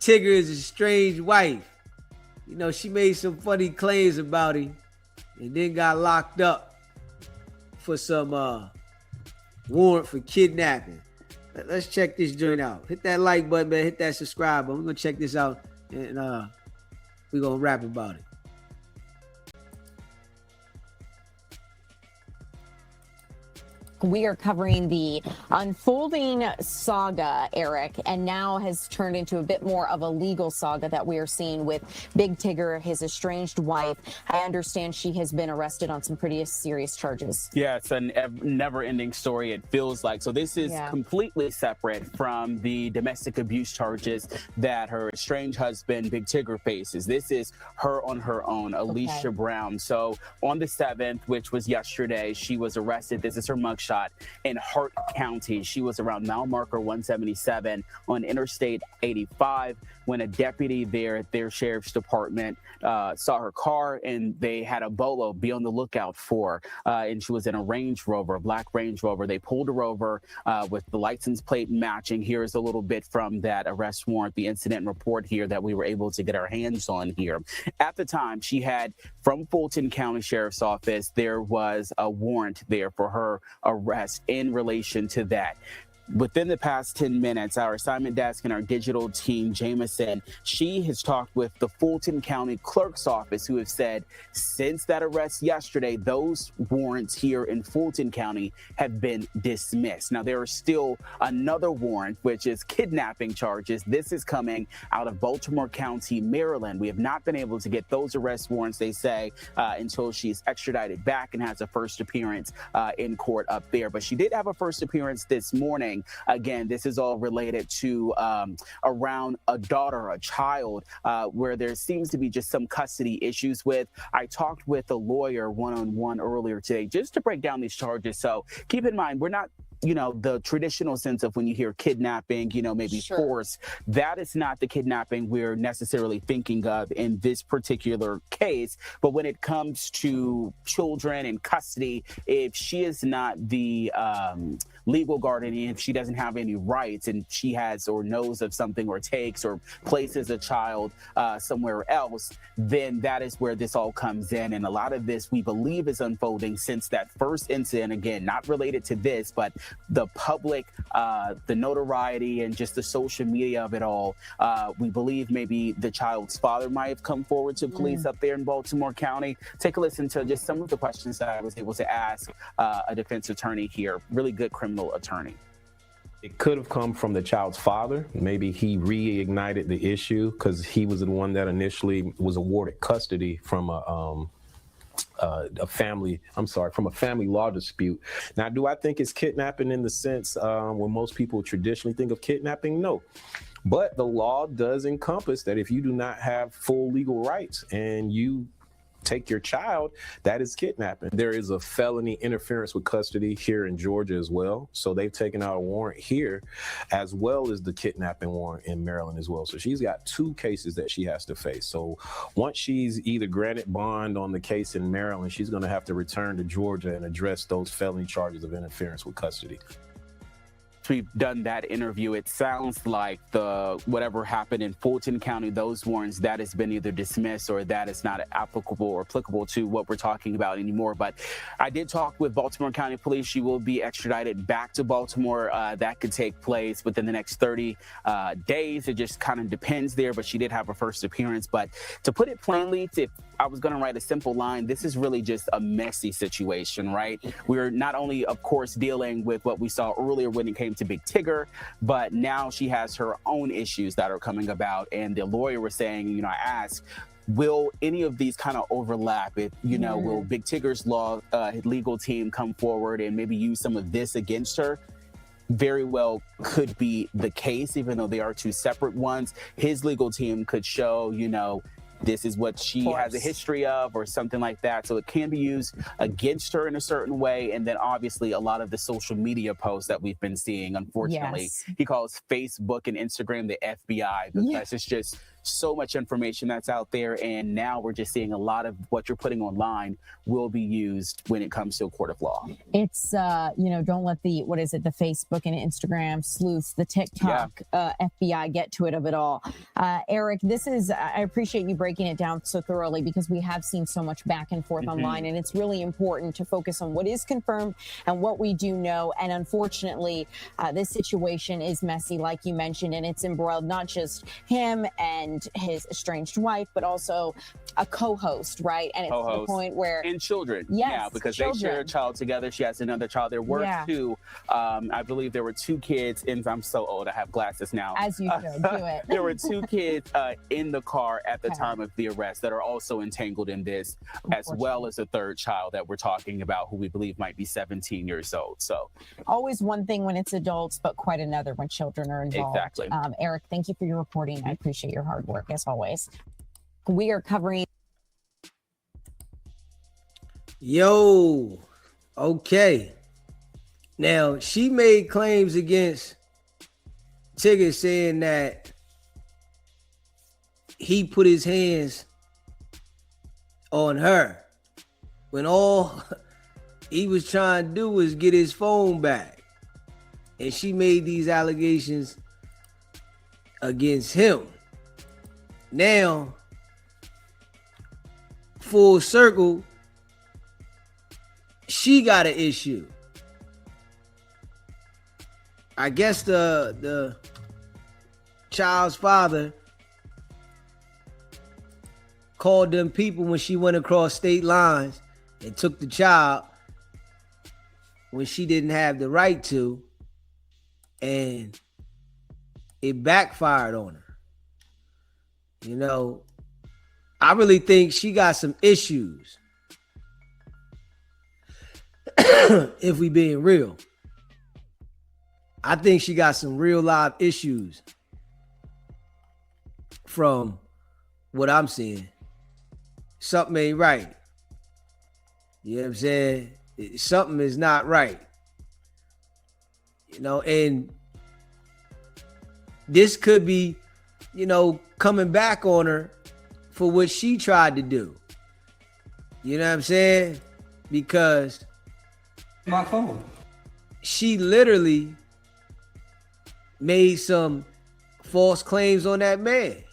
Tiggers' estranged wife. You know, she made some funny claims about him and then got locked up for some warrant for kidnapping. Let's check this joint out. Hit that like button, man. Hit that subscribe button. We're going to check this out and we're going to rap about it. We are covering the unfolding saga, Eric, and now has turned into a bit more of a legal saga that we are seeing with Big Tigger, his estranged wife. I understand she has been arrested on some pretty serious charges. Yeah, it's a never-ending story, it feels like. So this is completely separate from the domestic abuse charges that her estranged husband, Big Tigger, faces. This is her on her own, Alicia Brown. So on the 7th, which was yesterday, she was arrested. This is her mugshot in Hart County. She was around mile marker 177 on Interstate 85 when a deputy there at their sheriff's department saw her car, and they had a bolo be on the lookout for. And she was in a Range Rover, a black Range Rover. They pulled her over with the license plate matching. Here's a little bit from that arrest warrant, the incident report here that we were able to get our hands on here. At the time, she had, from Fulton County Sheriff's Office, there was a warrant there for her arrest in relation to that. Within the past 10 minutes, our assignment desk and our digital team, Jameson, she has talked with the Fulton County Clerk's Office, who have said since that arrest yesterday, those warrants here in Fulton County have been dismissed. Now, there is still another warrant, which is kidnapping charges. This is coming out of Baltimore County, Maryland. We have not been able to get those arrest warrants, they say, until she's extradited back and has a first appearance in court up there. But she did have a first appearance this morning. Again, this is all related to around a daughter, a child, where there seems to be just some custody issues with. I talked with a lawyer one-on-one earlier today just to break down these charges. So keep in mind, we're not, you know, the traditional sense of when you hear kidnapping, you know, maybe force. That is not the kidnapping we're necessarily thinking of in this particular case. But when it comes to children in custody, if she is not the legal guardian, if she doesn't have any rights and she has or knows of something or takes or places a child somewhere else, then that is where this all comes in. And a lot of this, we believe, is unfolding since that first incident. Again, not related to this, but the public, the notoriety and just the social media of it all. We believe maybe the child's father might have come forward to police up there in Baltimore County. Take a listen to just some of the questions that I was able to ask a defense attorney here, really good criminal attorney. It could have come from the child's father. Maybe he reignited the issue because he was the one that initially was awarded custody from from a family law dispute. Now, do I think it's kidnapping in the sense when most people traditionally think of kidnapping? No. But the law does encompass that if you do not have full legal rights and you take your child, that is kidnapping. There is a felony interference with custody here in Georgia as well. So they've taken out a warrant here as well as the kidnapping warrant in Maryland as well. So she's got 2 cases that she has to face. So once she's either granted bond on the case in Maryland, she's going to have to return to Georgia and address those felony charges of interference with custody. We've done that interview. It sounds like the whatever happened in Fulton County, those warrants, that has been either dismissed or that is not applicable or applicable to what we're talking about anymore. But I did talk with Baltimore County Police. She will be extradited back to Baltimore. That could take place within the next 30 days. It just kind of depends there, but she did have her first appearance. But to put it plainly, if I was going to write a simple line, this is really just a messy situation, right? We're not only, of course, dealing with what we saw earlier when it came to Big Tigger, but now she has her own issues that are coming about. And the lawyer was saying, you know, I asked, will any of these kind of overlap? If, you know, will Big Tigger's legal team come forward and maybe use some of this against her? Very well could be the case, even though they are 2 separate ones. His legal team could show, you know, this is what she has a history of or something like that. So it can be used against her in a certain way. And then obviously a lot of the social media posts that we've been seeing, unfortunately, he calls Facebook and Instagram the FBI because it's just so much information that's out there, and now we're just seeing a lot of what you're putting online will be used when it comes to a court of law. It's don't let the Facebook and Instagram sleuths, the TikTok FBI get to it of it all. Eric, I appreciate you breaking it down so thoroughly, because we have seen so much back and forth online, and it's really important to focus on what is confirmed and what we do know. And unfortunately, this situation is messy, like you mentioned, and it's embroiled not just him and his estranged wife, but also a co-host, right? And it's to the point where children, because children. they share a child together. She has another child. There were two. I believe there were 2 kids. And I'm so old. I have glasses now. As you should do it. There were 2 kids in the car at the time of the arrest that are also entangled in this, as well as a 3rd child that we're talking about, who we believe might be 17 years old. So always one thing when it's adults, but quite another when children are involved. Exactly. Eric, thank you for your reporting. I appreciate your hard work as always. We are covering. Yo, okay. Now, she made claims against Tiggers saying that he put his hands on her when all he was trying to do was get his phone back. And she made these allegations against him. Now, full circle, she got an issue. I guess the child's father called them people when she went across state lines and took the child when she didn't have the right to, and it backfired on her. You know, I really think she got some issues. If we being real, I think she got some real live issues from what I'm seeing. Something ain't right. You know what I'm saying? Something is not right. You know, and this could be, coming back on her for what she tried to do. You know what I'm saying? Because my phone. She literally made some false claims on that man.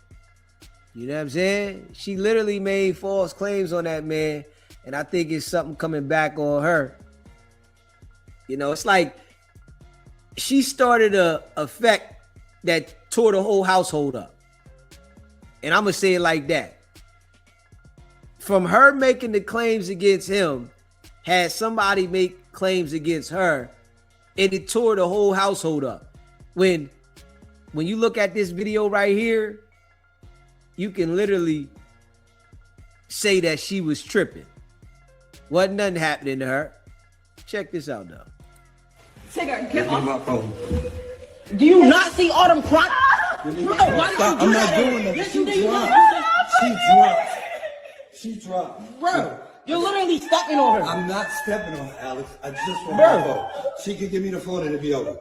You know what I'm saying? She literally made false claims on that man, and I think it's something coming back on her. It's like she started a effect that tore the whole household up. And I'm going to say it like that. From her making the claims against him, had somebody make claims against her, and it tore the whole household up. When you look at this video right here, you can literally say that she was tripping. Wasn't nothing happening to her. Check this out, though. Tigger, get off my phone. Do you not see all them cracks? I'm not doing that. She dropped. Bro, you're literally stepping on her. I'm not stepping on her, Alex. I just want my phone. She could give me the phone and it'd be over.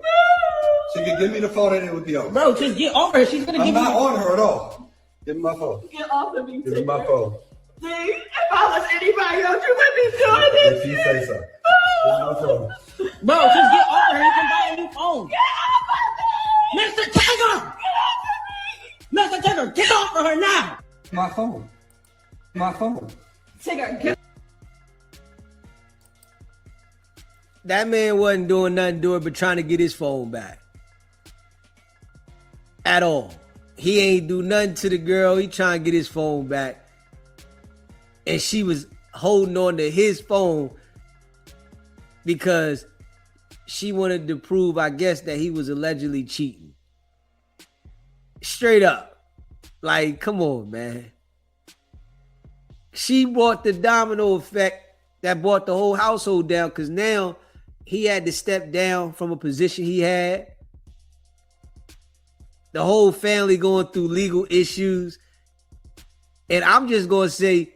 She could give me the phone and it would be over. Bro, just get off her. She's gonna give you. I'm not on her at all. Give me my phone. Get off of me. Give me my phone. See, if I was anybody else, you wouldn't be doing this. If you say so. Give me my phone. Bro, just get off her. You can buy a new phone. Get off of me! Mr. Tiger! Get off of me! Mr. Tiger, get off of her now! My phone. My phone. Tigger, get. That man wasn't doing nothing to her but trying to get his phone back. At all. He ain't do nothing to the girl. He trying to get his phone back. And she was holding on to his phone because she wanted to prove, I guess, that he was allegedly cheating. Straight up. Like, come on, man. She brought the domino effect that brought the whole household down, because now he had to step down from a position he had. The whole family going through legal issues. And I'm just going to say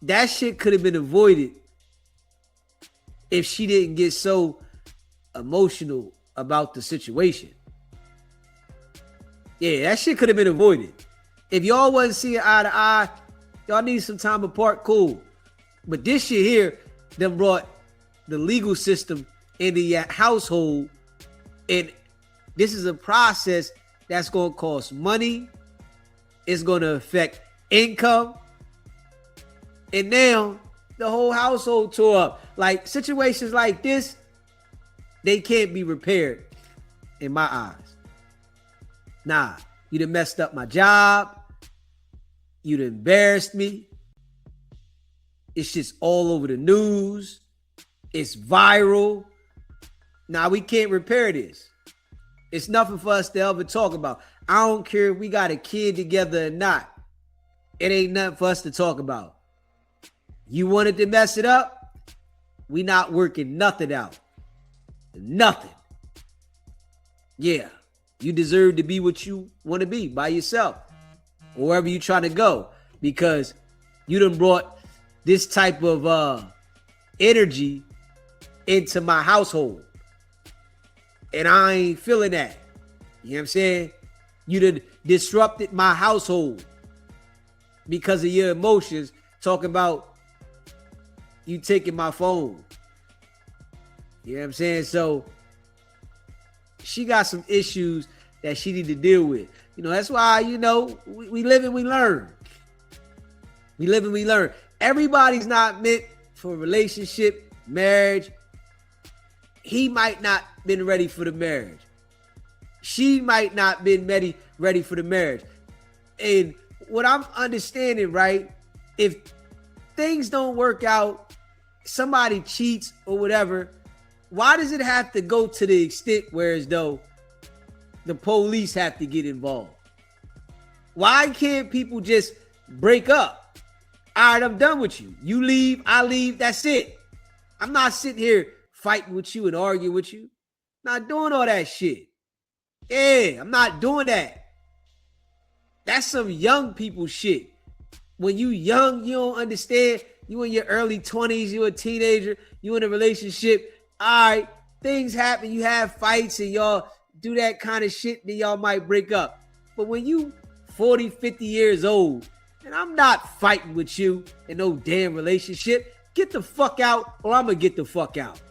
that shit could have been avoided if she didn't get so emotional about the situation. Yeah, that shit could have been avoided. If y'all wasn't seeing eye to eye, y'all need some time apart, cool. But this shit here, them brought the legal system in the household, and this is a process that's going to cost money. It's going to affect income. And now the whole household tore up. Like situations like this, they can't be repaired in my eyes. Nah, you done messed up my job. You done embarrassed me. It's just all over the news. It's viral. Nah, we can't repair this. It's nothing for us to ever talk about. I don't care if we got a kid together or not. It ain't nothing for us to talk about. You wanted to mess it up? We not working nothing out. Nothing. Yeah. You deserve to be what you want to be by yourself. Or wherever you trying to go. Because you done brought this type of energy into my household. And I ain't feeling that. You know what I'm saying? You done disrupted my household because of your emotions, talking about you taking my phone. You know what I'm saying? So she got some issues that she need to deal with. You know, that's why, you know, we live and we learn. We live and we learn. Everybody's not meant for a relationship, marriage. He might not been ready for the marriage. She might not been ready for the marriage. And what I'm understanding, right, if things don't work out, somebody cheats or whatever, why does it have to go to the extent where as though the police have to get involved? Why can't people just break up? All right, I'm done with you. You leave, I leave, that's it. I'm not sitting here fighting with you and arguing with you. Not doing all that shit. Yeah, I'm not doing that. That's some young people shit. When you young, you don't understand. You in your early 20s, you a teenager, you in a relationship. All right, things happen. You have fights and y'all do that kind of shit, then y'all might break up. But when you 40, 50 years old, and I'm not fighting with you in no damn relationship, get the fuck out or I'm going to get the fuck out.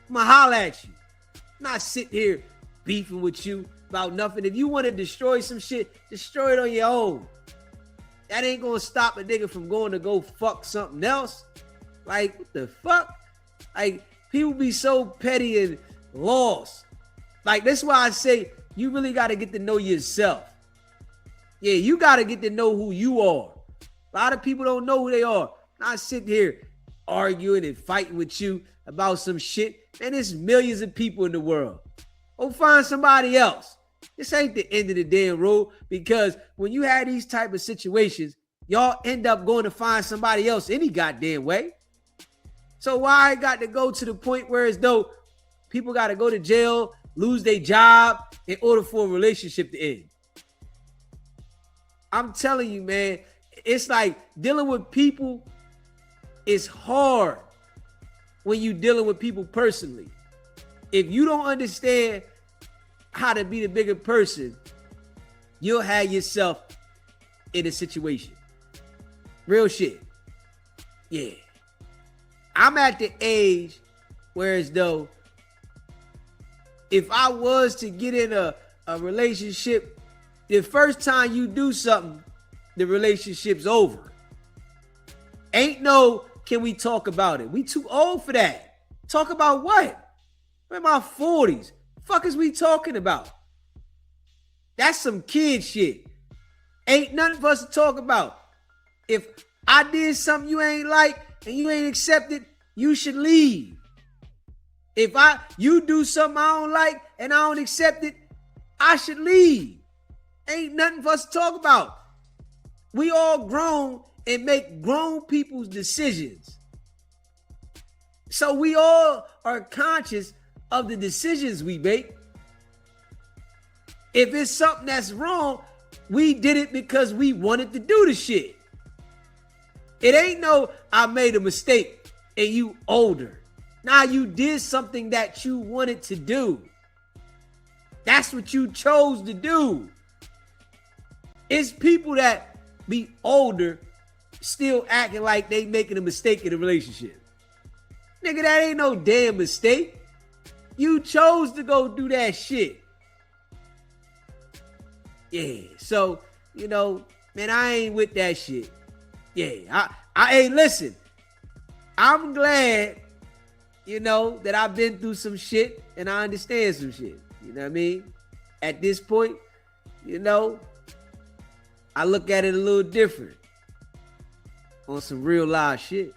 I'm going to holler at you. I'm not sitting here beefing with you about nothing. If you want to destroy some shit, destroy it on your own. That ain't going to stop a nigga from going to go fuck something else. Like, what the fuck? Like, people be so petty and lost. Like, that's why I say you really got to get to know yourself. Yeah, you got to get to know who you are. A lot of people don't know who they are. Not sitting here arguing and fighting with you about some shit. Man, there's millions of people in the world. Go find somebody else. This ain't the end of the damn road, because when you have these type of situations, y'all end up going to find somebody else any goddamn way. So why I got to go to the point where as though people got to go to jail, lose their job in order for a relationship to end? I'm telling you, man, it's like dealing with people is hard when you dealing with people personally. If you don't understand how to be the bigger person, you'll have yourself in a situation. Real shit. Yeah. I'm at the age where as though if I was to get in a relationship, the first time you do something, the relationship's over. Ain't no, can we talk about it? We too old for that. Talk about what? I'm in my 40s. Fuck is we talking about? That's some kid shit. Ain't nothing for us to talk about. If I did something you ain't like and you ain't accepted, you should leave. If you do something I don't like and I don't accept it, I should leave. Ain't nothing for us to talk about. We all grown and make grown people's decisions. So we all are conscious of the decisions we make. If it's something that's wrong, we did it because we wanted to do the shit. It ain't no, I made a mistake and you older. Now you did something that you wanted to do. That's what you chose to do. It's people that be older still acting like they making a mistake in a relationship. Nigga, that ain't no damn mistake. You chose to go do that shit. Yeah, so, you know, man, I ain't with that shit. Yeah, hey, listen, I'm glad, you know, that I've been through some shit and I understand some shit. You know what I mean? At this point, you know, I look at it a little different on some real live shit.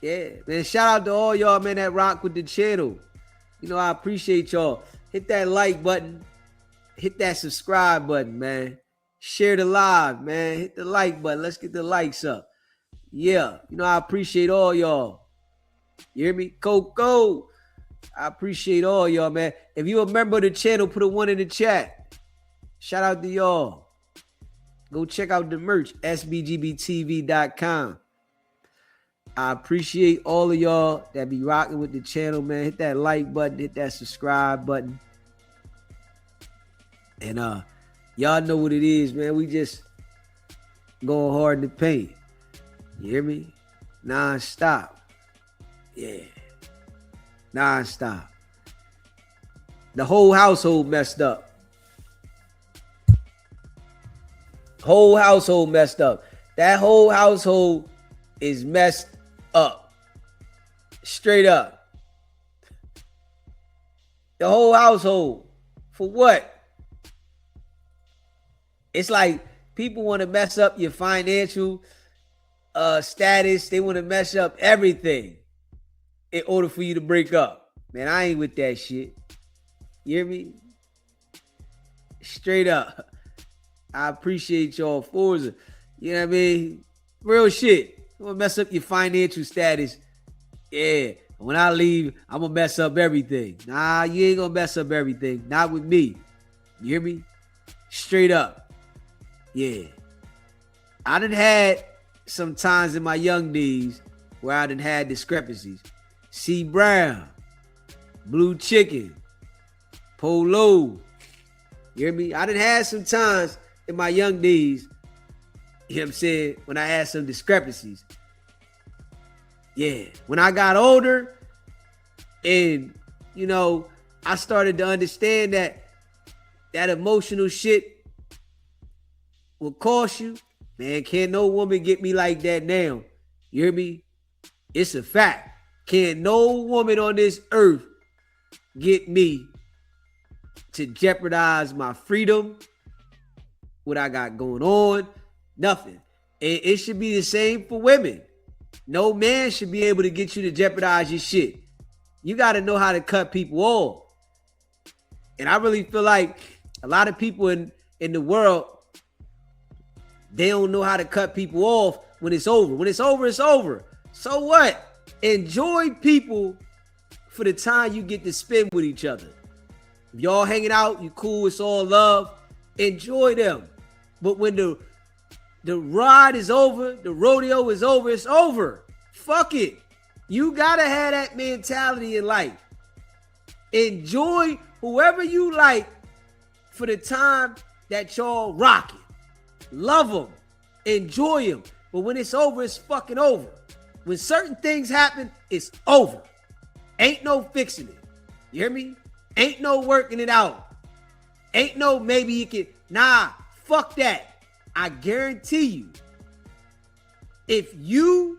Yeah, man, shout out to all y'all, man, that rock with the channel. You know, I appreciate y'all. Hit that like button. Hit that subscribe button, man. Share the live, man. Hit the like button. Let's get the likes up. Yeah, you know, I appreciate all y'all. You hear me? Coco. I appreciate all y'all, man. If you're a member of the channel, put a 1 in the chat. Shout out to y'all. Go check out the merch, sbgbtv.com. I appreciate all of y'all that be rocking with the channel, man. Hit that like button, hit that subscribe button. And y'all know what it is, man. We just going hard in the paint. You hear me? Non-stop. Yeah. Non-stop. The whole household messed up. Whole household messed up. That whole household is messed up. Straight up. The whole household. For what? It's like people want to mess up your financial status. They want to mess up everything in order for you to break up. Man, I ain't with that shit. You hear me? Straight up. I appreciate y'all for it. You know what I mean? Real shit. You want to mess up your financial status. Yeah. When I leave, I'm going to mess up everything. Nah, you ain't going to mess up everything. Not with me. You hear me? Straight up. Yeah. I done had some times in my young days where I done had discrepancies. C. Brown, Blue Chicken, Polo. You hear me? I done had some times in my young days, you know what I'm saying, when I had some discrepancies. Yeah. When I got older and, you know, I started to understand that emotional shit will cost you. Man, can't no woman get me like that now. You hear me? It's a fact. Can't no woman on this earth get me to jeopardize my freedom, what I got going on, nothing. It should be the same for women. No man should be able to get you to jeopardize your shit. You got to know how to cut people off. And I really feel like a lot of people in the world, they don't know how to cut people off when it's over. When it's over, it's over. So what? Enjoy people for the time you get to spend with each other. If y'all hanging out, you cool, it's all love. Enjoy them. But when the ride is over, the rodeo is over, it's over. Fuck it. You gotta have that mentality in life. Enjoy whoever you like for the time that y'all rocking. Love them. Enjoy them. But when it's over, it's fucking over. When certain things happen, it's over. Ain't no fixing it. You hear me? Ain't no working it out. Ain't no maybe you can. Nah, fuck that. I guarantee you, if you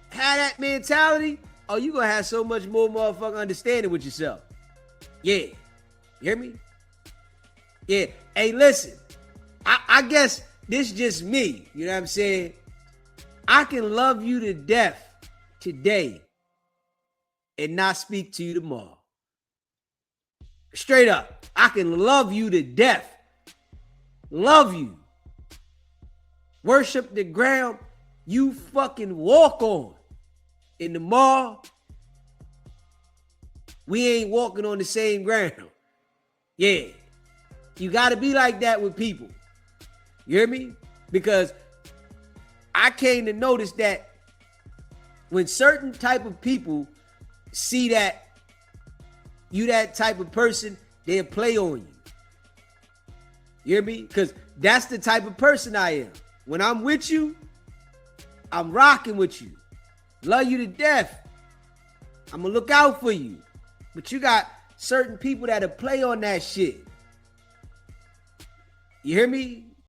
had that mentality, oh, you gonna have so much more motherfucking understanding with yourself. Yeah. You hear me? Yeah. Hey, listen. I guess this just me. You know what I'm saying? I can love you to death today and not speak to you tomorrow. Straight up. I can love you to death. Love you. Worship the ground you fucking walk on. In the mall, we ain't walking on the same ground. Yeah. You got to be like that with people. You hear me? Because I came to notice that when certain type of people see that you that type of person, they'll play on you. You hear me? Because that's the type of person I am. When I'm with you, I'm rocking with you. Love you to death. I'm going to look out for you. But you got certain people that'll play on that shit. You hear me?